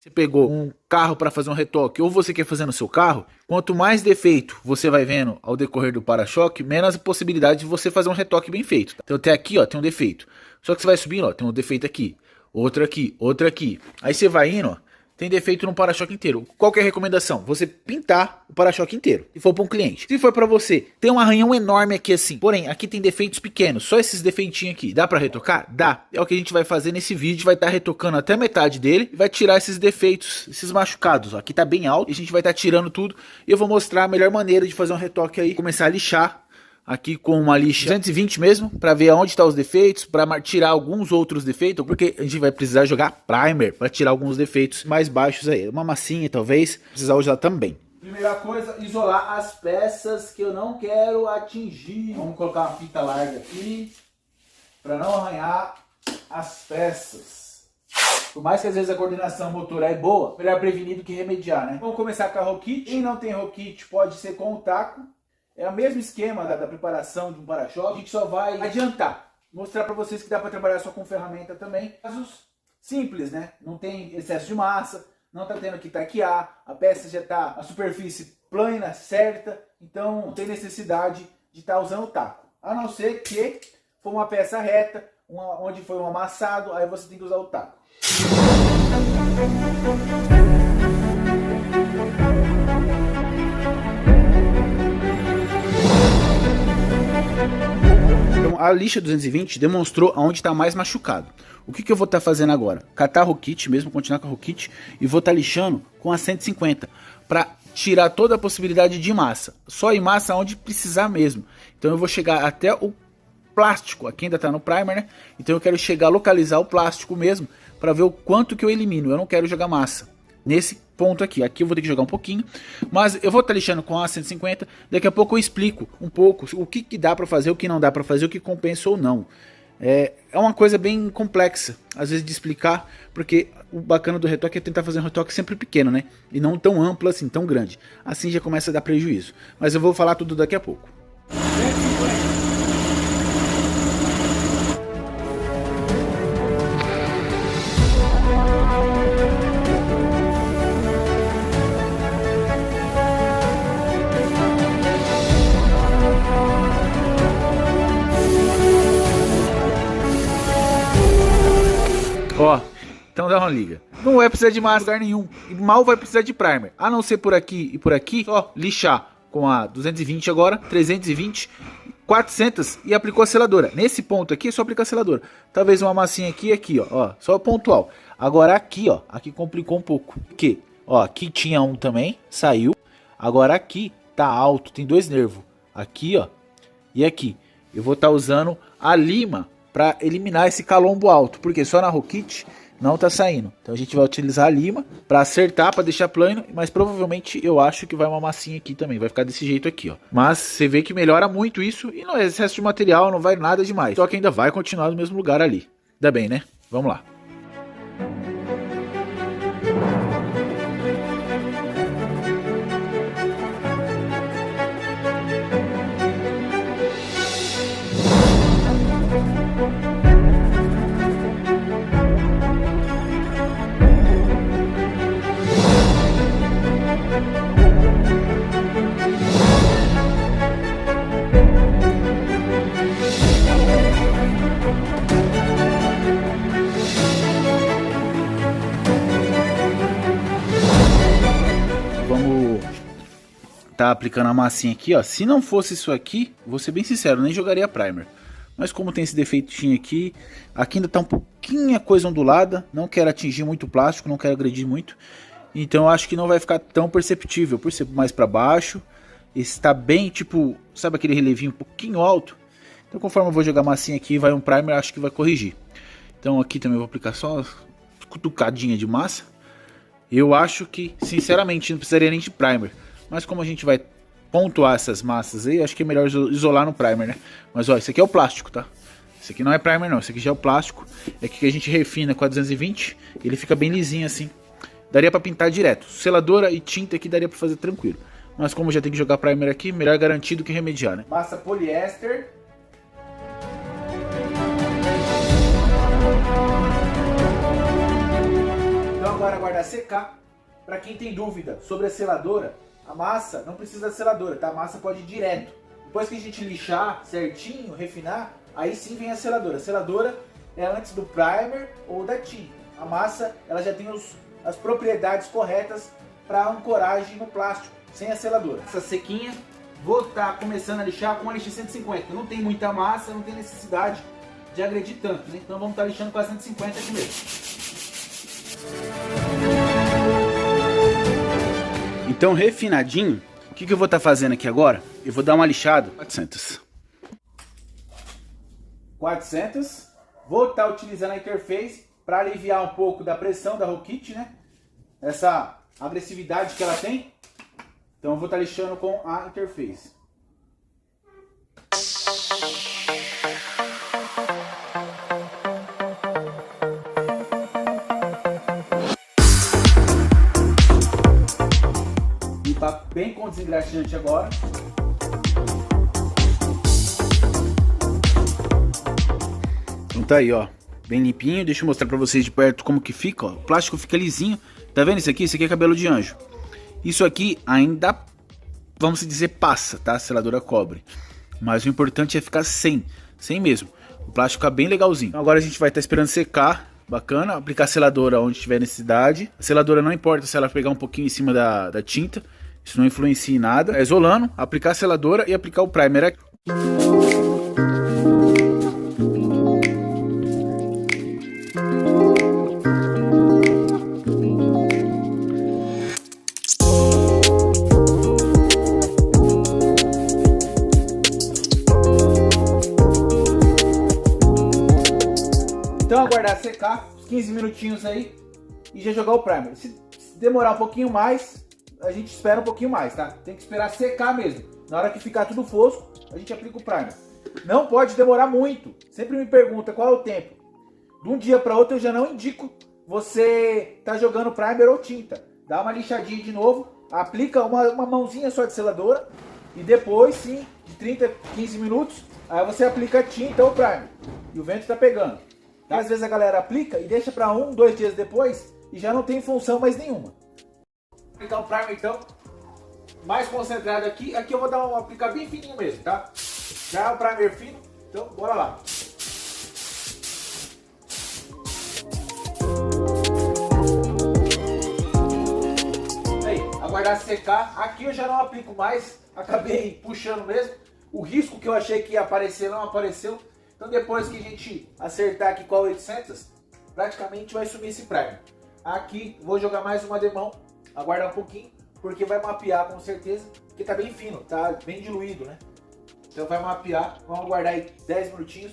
Você pegou um carro para fazer um retoque ou você quer fazer no seu carro, quanto mais defeito você vai vendo ao decorrer do para-choque, menos a possibilidade de você fazer um retoque bem feito. Tá? Então até aqui, ó, tem um defeito. Só que você vai subindo, ó, tem um defeito aqui, outro aqui, outro aqui. Aí você vai indo, ó, tem defeito no para-choque inteiro. Qual que é a recomendação? Você pintar o para-choque inteiro, se for para um cliente. Se for para você, tem um arranhão enorme aqui assim. Porém, aqui tem defeitos pequenos, só esses defeitinhos aqui. Dá para retocar? Dá. É o que a gente vai fazer nesse vídeo. Vai estar retocando até metade dele e vai tirar esses defeitos, esses machucados. Ó. Aqui tá bem alto e a gente vai estar tirando tudo. E eu vou mostrar a melhor maneira de fazer um retoque aí. Começar a lixar. Aqui com uma lixa 220 mesmo, para ver aonde estão os defeitos, para tirar alguns outros defeitos, porque a gente vai precisar jogar primer para tirar alguns defeitos mais baixos aí. Uma massinha talvez, precisar usar também. Primeira coisa, isolar as peças que eu não quero atingir. Vamos colocar uma fita larga aqui, para não arranhar as peças. Por mais que às vezes a coordenação motora é boa, melhor prevenir do que remediar, né? Vamos começar com a roll kit. Quem não tem roll kit pode ser com o taco. É o mesmo esquema da preparação de um para-choque, a gente só vai adiantar, mostrar para vocês que dá para trabalhar só com ferramenta também. Casos simples, né? Não tem excesso de massa, não tá tendo que taquear, a peça já tá a superfície plana, certa, então não tem necessidade de estar usando o taco. A não ser que for uma peça reta, onde foi um amassado, aí você tem que usar o taco. Então a lixa 220 demonstrou aonde está mais machucado. O que eu vou estar fazendo agora? Catar a roll kit mesmo, continuar com a roll kit e vou estar lixando com a 150 para tirar toda a possibilidade de massa. Só em massa onde precisar mesmo. Então eu vou chegar até o plástico, aqui ainda está no primer, né? Então eu quero chegar a localizar o plástico mesmo para ver o quanto que eu elimino. Eu não quero jogar massa nesse ponto aqui. Aqui eu vou ter que jogar um pouquinho, mas eu vou estar lixando com a 150. Daqui a pouco eu explico um pouco o que dá para fazer, o que não dá para fazer, o que compensa ou não. É uma coisa bem complexa, às vezes, de explicar, porque o bacana do retoque é tentar fazer um retoque sempre pequeno, né? E não tão amplo assim, tão grande. Assim já começa a dar prejuízo. Mas eu vou falar tudo daqui a pouco. Ó, então dá uma liga. Não vai precisar de massa em lugar nenhum. E mal vai precisar de primer. A não ser por aqui e por aqui. Só lixar com a 220 agora, 320, 400 e aplicou a seladora. Nesse ponto aqui é só aplicar a seladora. Talvez uma massinha aqui e aqui, ó. Só pontual. Agora aqui, ó. Aqui complicou um pouco. Porque, ó, aqui tinha um também, saiu. Agora aqui tá alto, tem dois nervos. Aqui, ó. E aqui. Eu vou estar usando a lima para eliminar esse calombo alto, porque só na roll kit não tá saindo. Então a gente vai utilizar a lima para acertar, para deixar plano, mas provavelmente eu acho que vai uma massinha aqui também, vai ficar desse jeito aqui, ó. Mas você vê que melhora muito isso e não é excesso de material, não vai nada demais. Só que ainda vai continuar no mesmo lugar ali. Ainda bem, né? Vamos lá. Tá aplicando a massinha aqui, ó. Se não fosse isso aqui, vou ser bem sincero, nem jogaria primer. Mas como tem esse defeitinho aqui, aqui ainda tá um pouquinho a coisa ondulada. Não quero atingir muito o plástico, não quero agredir muito. Então eu acho que não vai ficar tão perceptível, por ser mais para baixo. Está bem, tipo, sabe aquele relevinho um pouquinho alto? Então conforme eu vou jogar a massinha aqui, vai um primer, acho que vai corrigir. Então aqui também eu vou aplicar só uma cutucadinha de massa. Eu acho que, sinceramente, não precisaria nem de primer. Mas como a gente vai pontuar essas massas aí, acho que é melhor isolar no primer, né? Mas ó, isso aqui é o plástico, tá? Isso aqui não é primer não, isso aqui já é o plástico. É aqui que a gente refina com a 220, ele fica bem lisinho assim. Daria pra pintar direto. Seladora e tinta aqui daria pra fazer tranquilo. Mas como já tem que jogar primer aqui, melhor garantir do que remediar, né? Massa poliéster. Então agora agora aguardar secar. Para quem tem dúvida sobre a seladora, a massa não precisa da seladora, tá? A massa pode ir direto. Depois que a gente lixar certinho, refinar, aí sim vem a seladora. A seladora é antes do primer ou da tinta. A massa ela já tem as propriedades corretas para ancoragem no plástico, sem a seladora. Essa sequinha, vou estar começando a lixar com a lixa 150. Não tem muita massa, não tem necessidade de agredir tanto, né? Então vamos estar lixando com a 150 aqui mesmo. Então, refinadinho, o que eu vou estar fazendo aqui agora? Eu vou dar uma lixada. 400. Vou estar utilizando a interface para aliviar um pouco da pressão da Rokit, né? Essa agressividade que ela tem. Então eu vou estar lixando com a interface. Limpar bem com desengraxante agora. Então tá aí, ó, bem limpinho. Deixa eu mostrar pra vocês de perto como que fica, ó. O plástico fica lisinho. Tá vendo isso aqui? Isso aqui é cabelo de anjo. Isso aqui ainda, vamos dizer, passa, tá? A seladora cobre. Mas o importante é ficar sem mesmo. O plástico fica bem legalzinho. Então agora a gente vai estar esperando secar. Bacana. Aplicar a seladora onde tiver necessidade. A seladora não importa se ela pegar um pouquinho em cima da tinta. Isso não influencia em nada. É isolando, aplicar a seladora e aplicar o primer aqui. Então aguardar secar, uns 15 minutinhos aí e já jogar o primer. Se demorar um pouquinho mais, a gente espera um pouquinho mais, tá? Tem que esperar secar mesmo. Na hora que ficar tudo fosco, a gente aplica o primer. Não pode demorar muito. Sempre me pergunta qual é o tempo. De um dia para outro eu já não indico você tá jogando primer ou tinta. Dá uma lixadinha de novo, aplica uma mãozinha só de seladora e depois sim, de 30, 15 minutos, aí você aplica a tinta ou primer. E o vento tá pegando. Às vezes a galera aplica e deixa para 1, 2 dias depois e já não tem função mais nenhuma. Vou aplicar o primer então, mais concentrado aqui. Aqui eu vou dar aplicar bem fininho mesmo, tá? Já é o primer fino, então bora lá. Aí, aguardar secar. Aqui eu já não aplico mais, acabei puxando mesmo. O risco que eu achei que ia aparecer não apareceu. Então depois que a gente acertar aqui com a 800, praticamente vai sumir esse primer. Aqui vou jogar mais uma demão, aguardar um pouquinho, porque vai mapear com certeza, porque tá bem fino, tá bem diluído, né? Então vai mapear, vamos aguardar aí 10 minutinhos,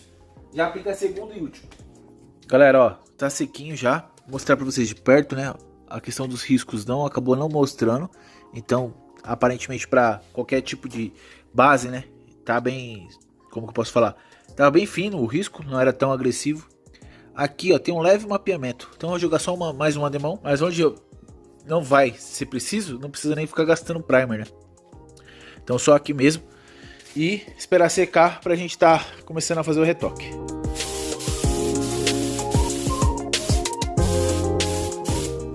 já aplica a segunda e última. Galera, ó, tá sequinho já, vou mostrar pra vocês de perto, né? A questão dos riscos acabou não mostrando, então aparentemente para qualquer tipo de base, né? Tá bem, como que eu posso falar? Tava bem fino o risco, não era tão agressivo. Aqui ó, tem um leve mapeamento. Então eu vou jogar só mais uma demão. Mas onde eu não vai ser preciso, não precisa nem ficar gastando primer, né? Então só aqui mesmo. E esperar secar pra gente tá começando a fazer o retoque.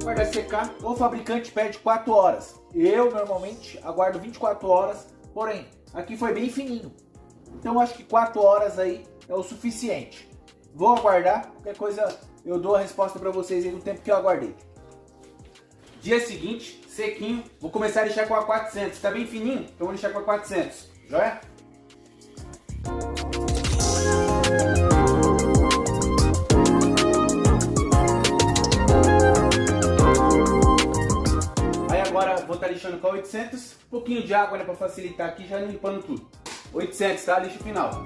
Aguardar secar, o fabricante pede 4 horas. Eu normalmente aguardo 24 horas, porém, aqui foi bem fininho. Então acho que 4 horas aí é o suficiente. Vou aguardar, qualquer coisa eu dou a resposta para vocês aí no tempo que eu aguardei. Dia seguinte, sequinho, vou começar a lixar com a 400. Tá bem fininho? Então vou lixar com a 400. Joia? Aí agora vou estar lixando com a 800. Um pouquinho de água, né, para facilitar aqui, já limpando tudo. 800, tá? Lixo final.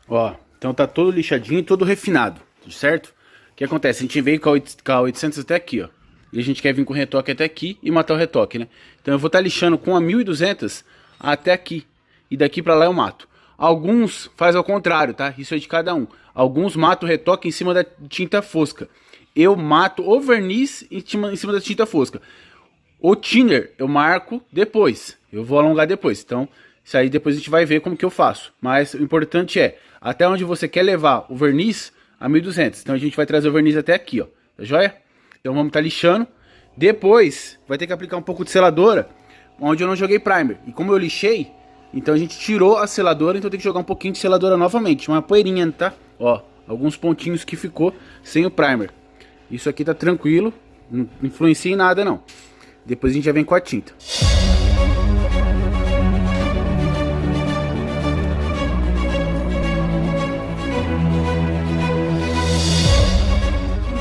Ó, então tá todo lixadinho e todo refinado, certo? O que acontece? A gente veio com a 800 até aqui, ó. E a gente quer vir com o retoque até aqui e matar o retoque, né? Então eu vou estar lixando com a 1200 até aqui. E daqui pra lá eu mato. Alguns faz ao contrário, tá? Isso é de cada um. Alguns matam o retoque em cima da tinta fosca. Eu mato o verniz em cima da tinta fosca. O thinner eu marco depois, eu vou alongar depois, então isso aí depois a gente vai ver como que eu faço. Mas o importante é, até onde você quer levar o verniz a 1200, então a gente vai trazer o verniz até aqui, ó, tá joia? Então vamos estar lixando, depois vai ter que aplicar um pouco de seladora, onde eu não joguei primer, e como eu lixei, então a gente tirou a seladora, então tem que jogar um pouquinho de seladora novamente, uma poeirinha, tá? Ó, alguns pontinhos que ficou sem o primer. Isso aqui tá tranquilo, não influencia em nada não. Depois a gente já vem com a tinta.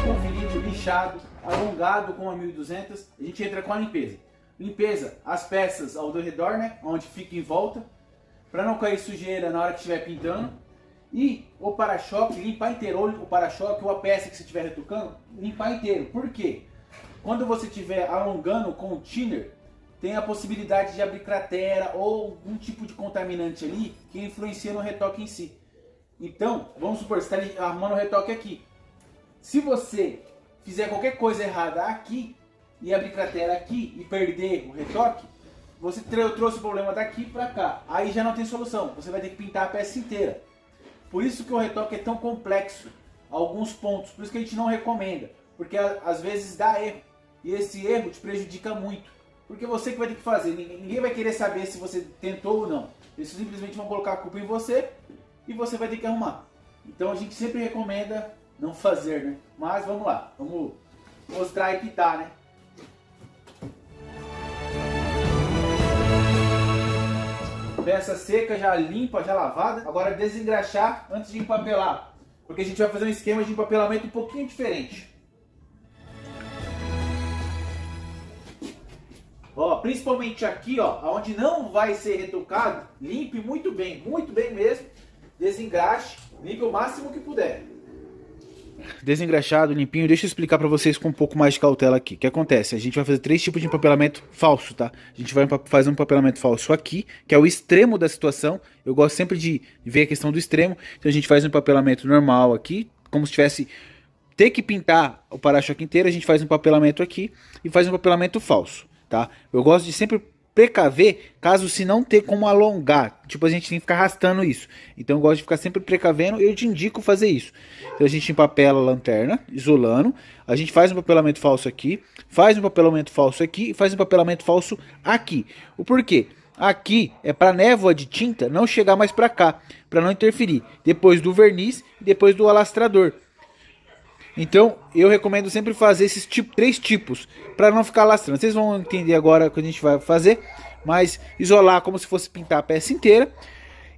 Conferido, lixado, alongado com a 1200, a gente entra com a limpeza. Limpeza, as peças ao redor, né, onde fica em volta, para não cair sujeira na hora que estiver pintando. E o para-choque, limpar inteiro, ou o para-choque ou a peça que você estiver retocando, limpar inteiro. Por quê? Quando você estiver alongando com o thinner, tem a possibilidade de abrir cratera ou algum tipo de contaminante ali que influencia no retoque em si. Então, vamos supor, você está arrumando o retoque aqui. Se você fizer qualquer coisa errada aqui e abrir cratera aqui e perder o retoque, você trouxe o problema daqui para cá. Aí já não tem solução, você vai ter que pintar a peça inteira. Por isso que o retoque é tão complexo, alguns pontos, por isso que a gente não recomenda. Porque às vezes dá erro. E esse erro te prejudica muito. Porque você que vai ter que fazer. Ninguém vai querer saber se você tentou ou não. Eles simplesmente vão colocar a culpa em você e você vai ter que arrumar. Então a gente sempre recomenda não fazer, né? Mas vamos lá. Vamos mostrar aí que tá, né? Peça seca, já limpa, já lavada. Agora desengraxar antes de empapelar. Porque a gente vai fazer um esquema de empapelamento um pouquinho diferente. Ó, principalmente aqui, ó, onde não vai ser retocado, limpe muito bem mesmo. Desengraxe, limpe o máximo que puder. Desengraxado, limpinho, deixa eu explicar pra vocês com um pouco mais de cautela aqui. O que acontece? A gente vai fazer 3 tipos de empapelamento falso, tá? A gente vai fazer um empapelamento falso aqui, que é o extremo da situação. Eu gosto sempre de ver a questão do extremo. Então a gente faz um empapelamento normal aqui, como se tivesse ter que pintar o para-choque inteiro. A gente faz um empapelamento aqui e faz um empapelamento falso, tá? Eu gosto de sempre precaver, caso se não ter como alongar, tipo a gente tem que ficar arrastando isso, então eu gosto de ficar sempre precavendo, eu te indico fazer isso. Então a gente empapela a lanterna, isolando, a gente faz um papelamento falso aqui, faz um papelamento falso aqui e faz um papelamento falso aqui. O porquê? Aqui é para névoa de tinta não chegar mais para cá, para não interferir, depois do verniz e depois do alastrador. Então eu recomendo sempre fazer esses 3 tipos para não ficar lastrando. Vocês vão entender agora o que a gente vai fazer, mas isolar como se fosse pintar a peça inteira.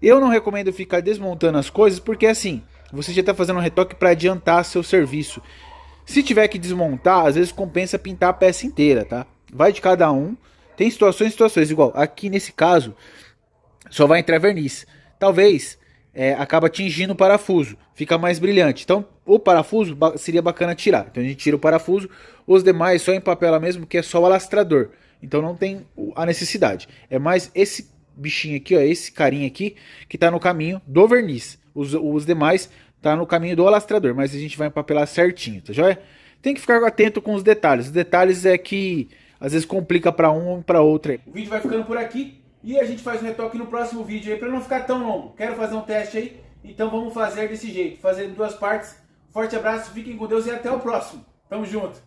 Eu não recomendo ficar desmontando as coisas porque assim, você já está fazendo um retoque para adiantar seu serviço. Se tiver que desmontar, às vezes compensa pintar a peça inteira, tá? Vai de cada um. Tem situações, igual aqui nesse caso, só vai entrar verniz. Talvez acaba atingindo o parafuso, fica mais brilhante. Então o parafuso seria bacana tirar. Então a gente tira o parafuso, os demais só empapela mesmo, que é só o alastrador. Então não tem a necessidade. É mais esse bichinho aqui, ó, esse carinha aqui, que tá no caminho do verniz. Os demais tá no caminho do alastrador, mas a gente vai empapelar certinho, tá joia? Tem que ficar atento com os detalhes. Os detalhes é que às vezes complica para um ou para outra. O vídeo vai ficando por aqui. E a gente faz um retoque no próximo vídeo aí, para não ficar tão longo. Quero fazer um teste aí, então vamos fazer desse jeito, fazer em 2 partes. Forte abraço, fiquem com Deus e até o próximo. Tamo junto.